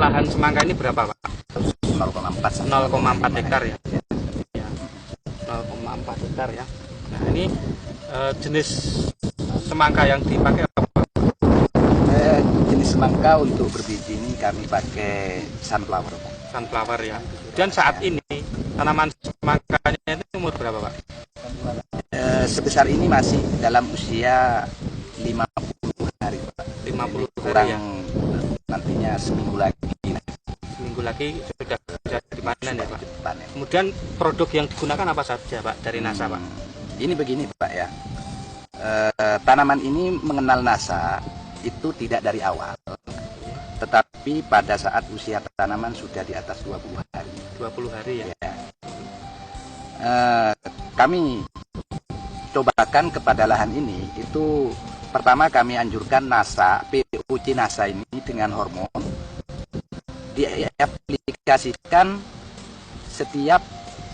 lahan semangka ini berapa Pak? 0,4 hektar ya. 0,4 hektar ya. Nah ini jenis semangka yang dipakai apa? Jenis semangka untuk berbiji ini kami pakai sunflower. Sunflower ya. Dan saat ini tanaman semangkanya itu umur berapa Pak? Sebesar ini masih dalam usia 50 hari Pak. 50 kurang hari ya. Nantinya seminggu lagi. Seminggu lagi sudah bisa dipanen ya Pak. Panen. Kemudian produk yang digunakan apa saja Pak dari NASA Pak? Ini begini Pak ya. Tanaman ini mengenal NASA itu tidak dari awal, tetapi pada saat usia tanaman sudah di atas 20 hari. 20 hari ya. Kami cobakan kepada lahan ini, itu pertama kami anjurkan NASA, POC NASA ini dengan hormon diaplikasikan setiap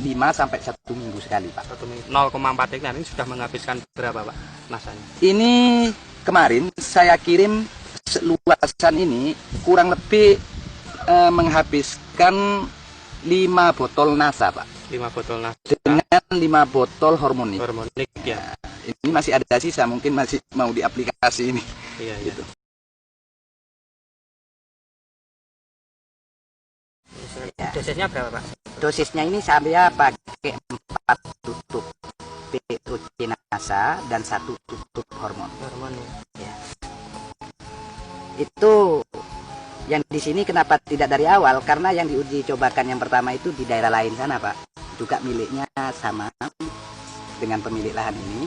5-1 minggu sekali Pak. 0,4 hektar ini sudah menghabiskan berapa Pak nasanya? Ini kemarin saya kirim luasan ini kurang lebih menghabiskan 5 botol NASA Pak. 5 botol NASA dengan 5 botol hormonik. Hormonik ya. Ini masih ada sisa, mungkin masih mau diaplikasi ini. Iya gitu. Ya. Dosisnya berapa Pak? Dosisnya ini saya pakai 4 tutup POC NASA dan 1 tutup hormon. Ya. Itu yang di sini kenapa tidak dari awal, karena yang diuji cobakan yang pertama itu di daerah lain sana Pak, juga miliknya sama dengan pemilik lahan ini,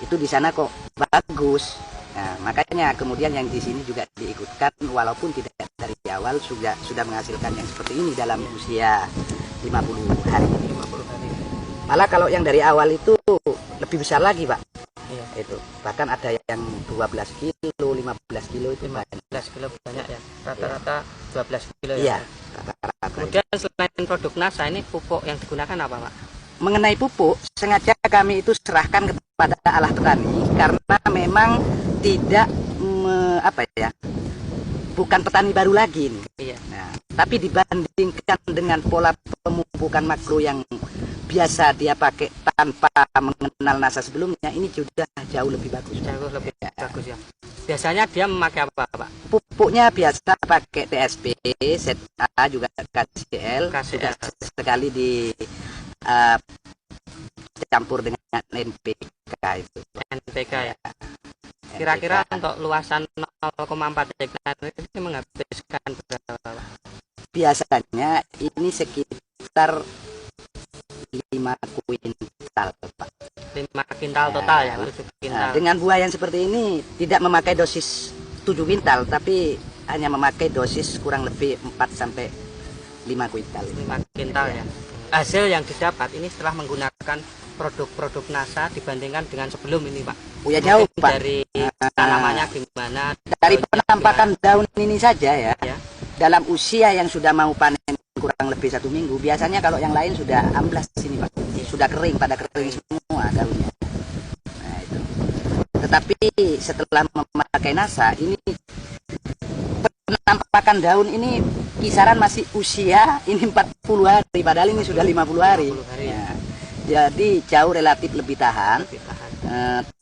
itu di sana kok bagus. Nah, makanya kemudian yang di sini juga diikutkan, walaupun tidak dari awal sudah menghasilkan yang seperti ini dalam usia 50 hari. Malah kalau yang dari awal itu lebih besar lagi Pak. Iya. Itu bahkan ada yang 12 kilo, 15 kilo itu 15 kilo banyak ya. Rata-rata 12 kilo ya. Iya, rata-rata. Kemudian selain produk NASA ini pupuk yang digunakan apa Pak? Mengenai pupuk, sengaja kami itu serahkan kepada Allah petani karena memang tidak bukan petani baru lagi ini. Iya. Nah, tapi dibandingkan dengan pola pemupukan makro yang biasa dia pakai tanpa mengenal NASA sebelumnya, ini sudah jauh lebih bagus. Jauh lebih bagus ya. Biasanya dia memakai apa Pak? Pupuknya biasa pakai TSP, ZA juga KCL. Sudah sekali di campur dengan NPK itu. NPK ya. Kira-kira untuk luasan 0,4 hektar ini menghabiskan berapa Pak? Biasanya ini sekitar 5 kuintal Pak. 5 kintal total ya, 7 kintal. Nah, dengan buah yang seperti ini tidak memakai dosis 7 kintal, tapi hanya memakai dosis kurang lebih 4-5 kuintal. 5 kintal ya. Hasil yang didapat ini setelah menggunakan produk-produk NASA dibandingkan dengan sebelum ini Pak. Oh ya jauh Pak. Dari tanamannya gimana? Dari penampakan daun ini saja ya. Dalam usia yang sudah mau panen kurang lebih 1 minggu, biasanya kalau yang lain sudah amblas sini Pak. Sudah kering, pada kering semua daunnya. Nah itu. Tetapi setelah memakai NASA ini, penampakan daun ini kisaran masih usia ini 40 hari, padahal ini sudah 50 hari. Ya. Jadi jauh relatif lebih tahan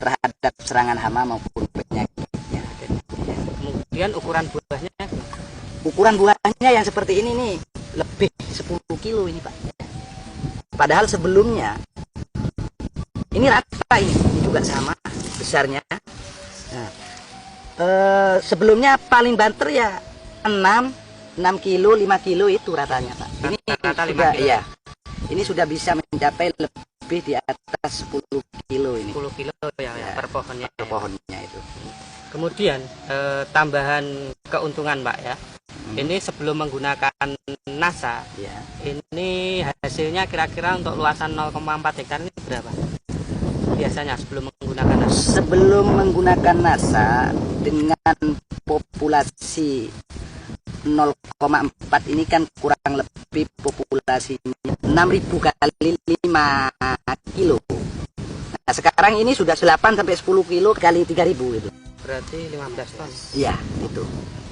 terhadap serangan hama maupun penyakitnya. Kemudian ukuran buahnya? Ukuran buahnya yang seperti ini nih lebih 10 kilo ini Pak. Padahal sebelumnya ini rata, ini juga sama besarnya. Nah, sebelumnya paling banter ya 6 kilo, 5 kilo itu ratanya Pak. Ini rata sudah, 5 kilo. Ya, ini sudah bisa mencapai lebih di atas 10 kilo ini. 10 kilo ya, per pohonnya. Per pohonnya itu. Kemudian tambahan keuntungan Pak ya. Ini sebelum menggunakan NASA, ya. Ini hasilnya kira-kira untuk luasan 0,4 hektar ini berapa? Biasanya sebelum menggunakan NASA. Sebelum menggunakan NASA dengan populasi 0,4 ini kan kurang lebih populasinya 6.000 kali 5 kilo. Nah, sekarang ini sudah 8-10 kilo kali 3.000 itu. berarti 15 ton. Iya, itu.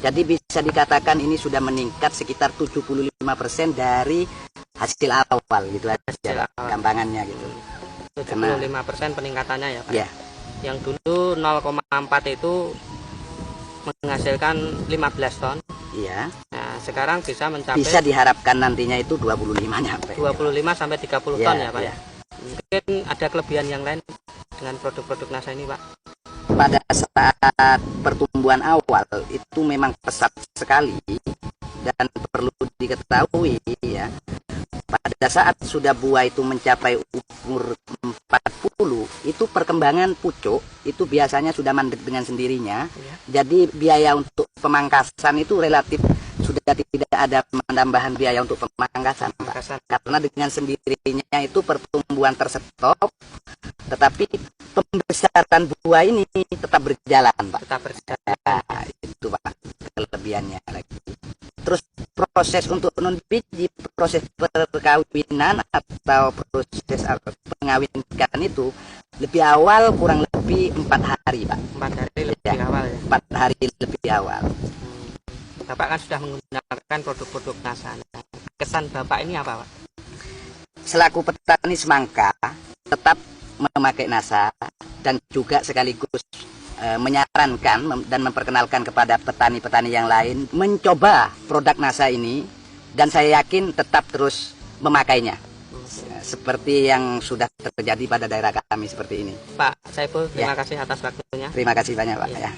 Jadi bisa dikatakan ini sudah meningkat sekitar 75% dari hasil awal gitu Hasil aja, awal. gampangannya gitu. 75% peningkatannya ya Pak. Ya, Yang dulu 0,4 itu menghasilkan 15 ton. iya. Nah, sekarang bisa mencapai Bisa diharapkan nantinya itu 25 nyampe. 25 sampai 30 Ya, ton ya Pak. ya. Mungkin ada kelebihan yang lain dengan produk-produk NASA ini Pak. Pada saat pertumbuhan awal itu memang pesat sekali, dan perlu diketahui ya, pada saat sudah buah itu mencapai umur 40, itu perkembangan pucuk itu biasanya sudah mandek dengan sendirinya. Ya. Jadi biaya untuk pemangkasan itu relatif sudah tidak ada penambahan biaya untuk pemangkasan, Pak. Pemangkasan. Karena dengan sendirinya itu pertumbuhan terstop, tetapi pembesaran buah ini tetap berjalan, Pak. Tetap berjalan. Nah, itu Pak kelebihannya lagi. Terus proses untuk non biji, proses perkawinan atau proses pengawinkan itu lebih awal kurang lebih 4 hari, Pak. 4 hari lebih Ya. awal ya. 4 hari lebih awal. Bapak kan sudah menggunakan produk-produk NASA. Kesan Bapak ini apa Pak? Selaku petani semangka tetap memakai NASA, dan juga sekaligus menyarankan dan memperkenalkan kepada petani-petani yang lain mencoba produk NASA ini, dan saya yakin tetap terus memakainya seperti yang sudah terjadi pada daerah kami seperti ini. Pak Saiful, terima Ya. kasih atas waktunya. Terima kasih banyak, Pak. Ya. Ya.